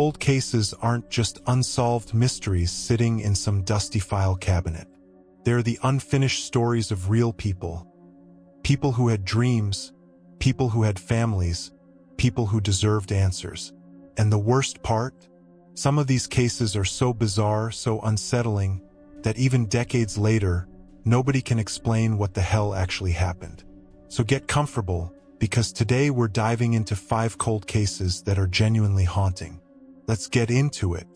cold cases aren't just unsolved mysteries sitting in some dusty file cabinet. They're the unfinished stories of real people. People who had dreams, people who had families, people who deserved answers. And the worst part? Some of these cases are so bizarre, so unsettling, that even decades later, nobody can explain what the hell actually happened. So get comfortable, because today we're diving into 5 cold cases that are genuinely haunting. Let's get into it.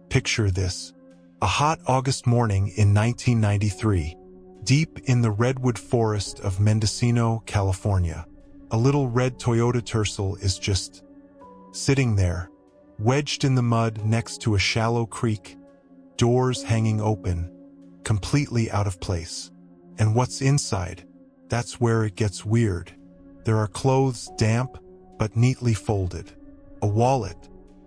Picture this. A hot August morning in 1993, deep in the redwood forest of Mendocino, California, a little red Toyota Tercel is just sitting there, wedged in the mud next to a shallow creek, doors hanging open, completely out of place. And what's inside? That's where it gets weird. There are clothes damp, but neatly folded. A wallet,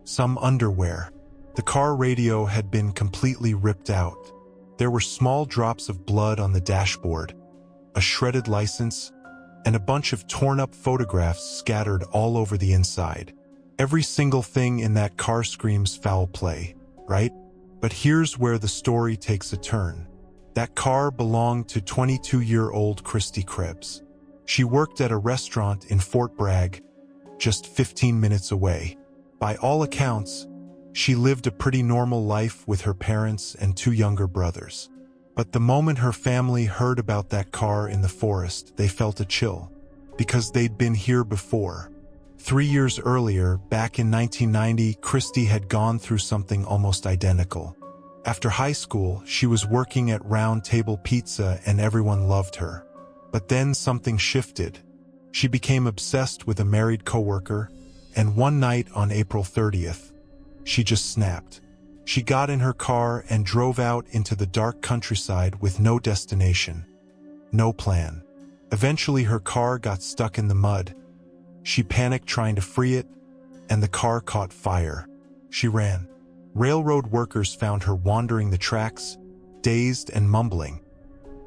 some underwear. The car radio had been completely ripped out. There were small drops of blood on the dashboard, a shredded license, and a bunch of torn-up photographs scattered all over the inside. Every single thing in that car screams foul play, right? But here's where the story takes a turn. That car belonged to 22-year-old Christy Krebs. She worked at a restaurant in Fort Bragg, just 15 minutes away. By all accounts, she lived a pretty normal life with her parents and 2 younger brothers. But the moment her family heard about that car in the forest, they felt a chill, because they'd been here before. 3 years earlier, back in 1990, Christy had gone through something almost identical. After high school, she was working at Round Table Pizza and everyone loved her. But then something shifted. She became obsessed with a married coworker, and one night on April 30th, she just snapped. She got in her car and drove out into the dark countryside with no destination, no plan. Eventually her car got stuck in the mud. She panicked trying to free it, and the car caught fire. She ran. Railroad workers found her wandering the tracks, dazed and mumbling.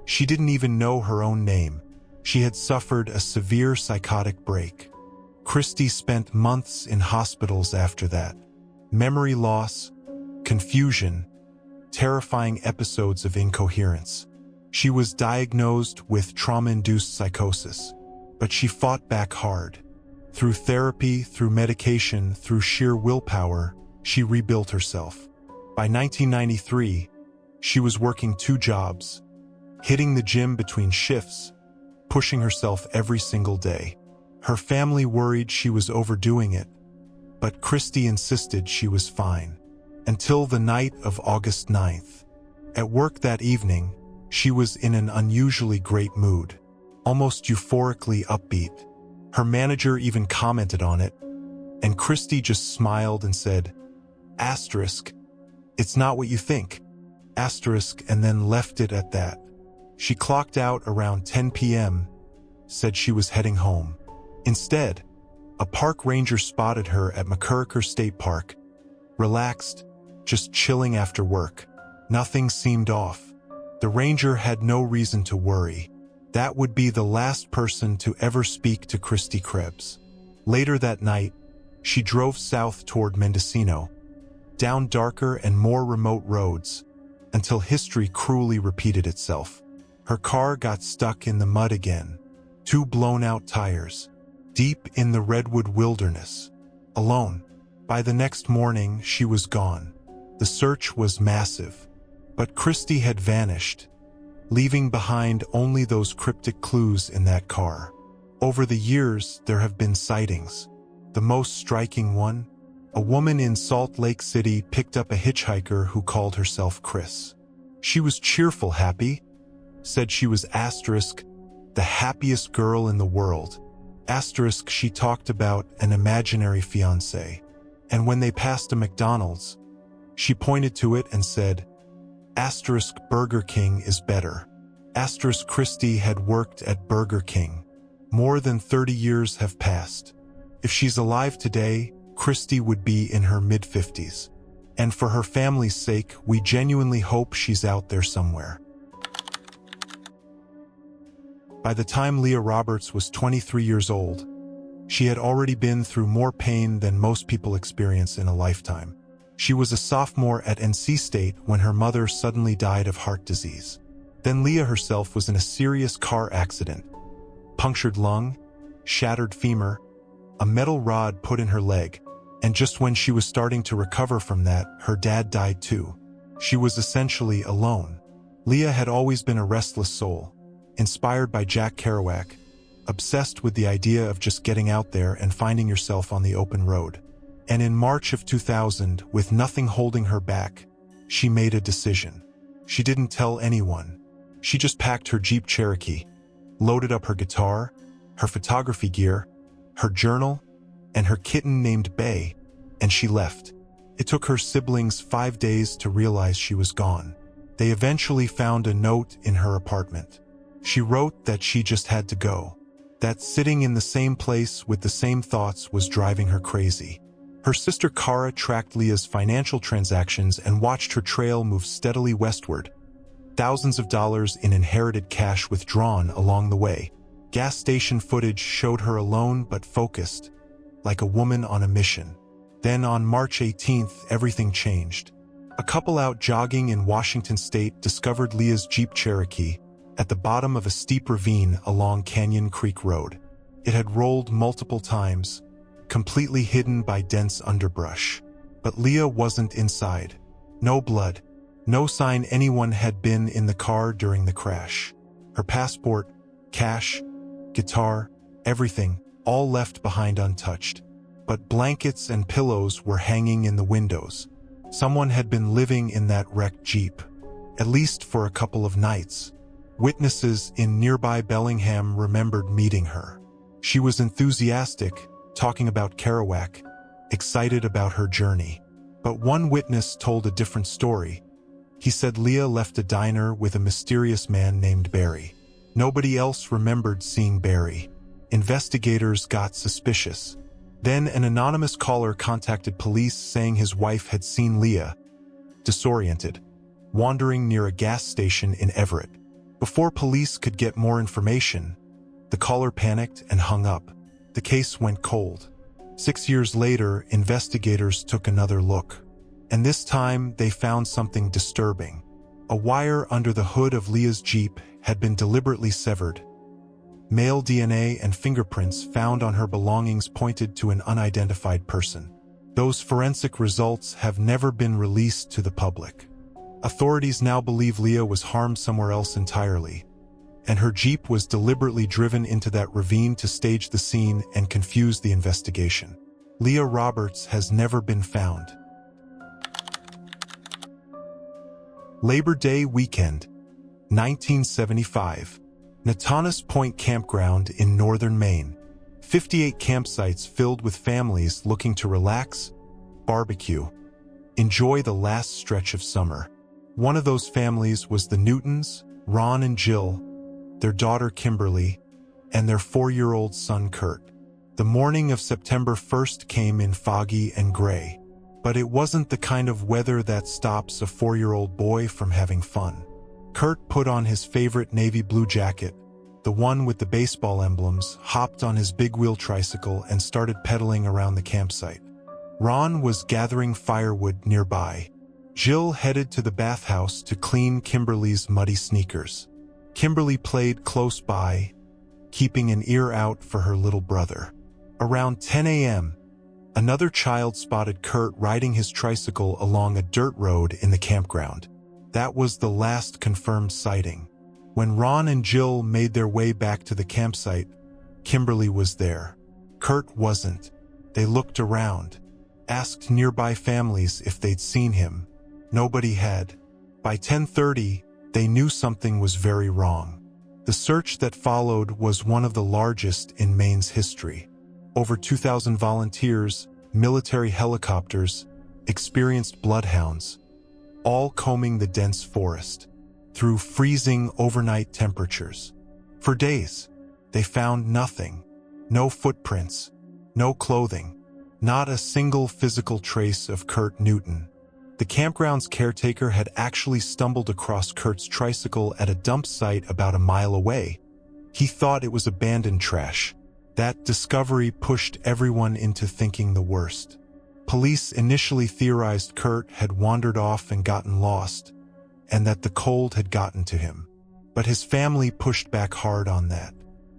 She didn't even know her own name. She had suffered a severe psychotic break. Christy spent months in hospitals after that. Memory loss, confusion, terrifying episodes of incoherence. She was diagnosed with trauma-induced psychosis, but she fought back hard. Through therapy, through medication, through sheer willpower, she rebuilt herself. By 1993, she was working 2 jobs, hitting the gym between shifts, pushing herself every single day. Her family worried she was overdoing it, but Christy insisted she was fine. Until the night of August 9th. At work that evening, she was in an unusually great mood, almost euphorically upbeat. Her manager even commented on it, and Christy just smiled and said, "Asterisk, it's not what you think." Asterisk, and then left it at that. She clocked out around 10 p.m., said she was heading home. Instead, a park ranger spotted her at McCurricker State Park, relaxed, just chilling after work. Nothing seemed off. The ranger had no reason to worry. That would be the last person to ever speak to Christy Krebs. Later that night, she drove south toward Mendocino, down darker and more remote roads, until history cruelly repeated itself. Her car got stuck in the mud again, 2 blown-out tires, deep in the redwood wilderness, alone. By the next morning, she was gone. The search was massive, but Christy had vanished, leaving behind only those cryptic clues in that car. Over the years, there have been sightings. The most striking one? A woman in Salt Lake City picked up a hitchhiker who called herself Chris. She was cheerful, happy, said she was asterisk, the happiest girl in the world. Asterisk, she talked about an imaginary fiancé. And when they passed a McDonald's, she pointed to it and said, asterisk, Burger King is better. Asterisk, Christy had worked at Burger King. More than 30 years have passed. If she's alive today, Christy would be in her mid-50s. And for her family's sake, we genuinely hope she's out there somewhere. By the time Leah Roberts was 23 years old, She had already been through more pain than most people experience in a lifetime. She was a sophomore at NC State when her mother suddenly died of heart disease. Then Leah herself was in a serious car accident. Punctured lung, shattered femur, a metal rod put in her leg, and just when she was starting to recover from that, her dad died too. She was essentially alone. Leah had always been a restless soul, inspired by Jack Kerouac, obsessed with the idea of just getting out there and finding yourself on the open road. And in March of 2000, with nothing holding her back, she made a decision. She didn't tell anyone. She just packed her Jeep Cherokee, loaded up her guitar, her photography gear, her journal, and her kitten named Bay, and she left. It took her siblings 5 days to realize she was gone. They eventually found a note in her apartment. She wrote that she just had to go, that sitting in the same place with the same thoughts was driving her crazy. Her sister Kara tracked Leah's financial transactions and watched her trail move steadily westward. Thousands of dollars in inherited cash withdrawn along the way. Gas station footage showed her alone but focused, like a woman on a mission. Then on March 18th, everything changed. A couple out jogging in Washington State discovered Leah's Jeep Cherokee at the bottom of a steep ravine along Canyon Creek Road. It had rolled multiple times, completely hidden by dense underbrush. But Leah wasn't inside. No blood, no sign anyone had been in the car during the crash. Her passport, cash, guitar, everything, all left behind untouched. But blankets and pillows were hanging in the windows. Someone had been living in that wrecked Jeep, at least for a couple of nights. Witnesses in nearby Bellingham remembered meeting her. She was enthusiastic, talking about Kerouac, excited about her journey. But one witness told a different story. He said Leah left a diner with a mysterious man named Barry. Nobody else remembered seeing Barry. Investigators got suspicious. Then an anonymous caller contacted police saying his wife had seen Leah, disoriented, wandering near a gas station in Everett. Before police could get more information, the caller panicked and hung up. The case went cold. 6 years later, investigators took another look. And this time, they found something disturbing. A wire under the hood of Leah's Jeep had been deliberately severed. Male DNA and fingerprints found on her belongings pointed to an unidentified person. Those forensic results have never been released to the public. Authorities now believe Leah was harmed somewhere else entirely, and her Jeep was deliberately driven into that ravine to stage the scene and confuse the investigation. Leah Roberts has never been found. Labor Day weekend, 1975. Natanas Point Campground in northern Maine. 58 campsites filled with families looking to relax, barbecue, enjoy the last stretch of summer. One of those families was the Newtons, Ron and Jill, their daughter Kimberly, and their 4-year-old son Kurt. The morning of September 1st came in foggy and gray, but it wasn't the kind of weather that stops a 4-year-old boy from having fun. Kurt put on his favorite navy blue jacket, the one with the baseball emblems, hopped on his big-wheel tricycle and started pedaling around the campsite. Ron was gathering firewood nearby. Jill headed to the bathhouse to clean Kimberly's muddy sneakers. Kimberly played close by, keeping an ear out for her little brother. Around 10 a.m., another child spotted Kurt riding his tricycle along a dirt road in the campground. That was the last confirmed sighting. When Ron and Jill made their way back to the campsite, Kimberly was there. Kurt wasn't. They looked around, asked nearby families if they'd seen him. Nobody had. By 10:30, they knew something was very wrong. The search that followed was one of the largest in Maine's history. Over 2,000 volunteers, military helicopters, experienced bloodhounds, all combing the dense forest through freezing overnight temperatures. For days, they found nothing. No footprints, no clothing, not a single physical trace of Kurt Newton. The campground's caretaker had actually stumbled across Kurt's tricycle at a dump site about a mile away. He thought it was abandoned trash, That discovery pushed everyone into thinking the worst. Police initially theorized Kurt had wandered off and gotten lost, and that the cold had gotten to him. But his family pushed back hard on that.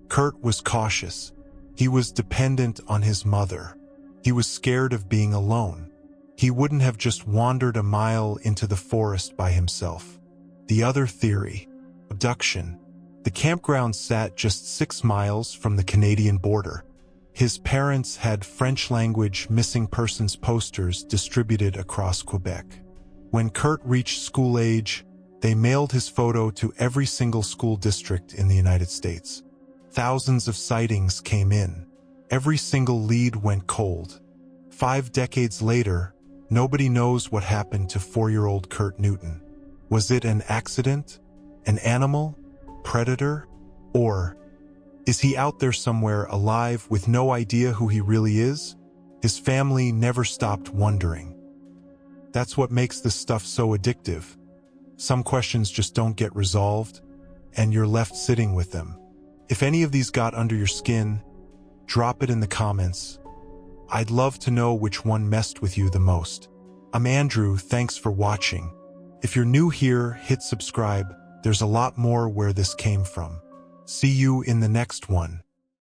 Kurt was cautious. He was dependent on his mother. He was scared of being alone. He wouldn't have just wandered a mile into the forest by himself. The other theory, abduction. The campground sat just 6 miles from the Canadian border. His parents had French-language missing persons posters distributed across Quebec. When Kurt reached school age, they mailed his photo to every single school district in the United States. Thousands of sightings came in. Every single lead went cold. 5 decades later, nobody knows what happened to 4-year-old Kurt Newton. Was it an accident? An animal? Predator? Or is he out there somewhere alive with no idea who he really is? His family never stopped wondering. That's what makes this stuff so addictive. Some questions just don't get resolved, and you're left sitting with them. If any of these got under your skin, drop it in the comments. I'd love to know which one messed with you the most. I'm Andrew, thanks for watching. If you're new here, hit subscribe. There's a lot more where this came from. See you in the next one.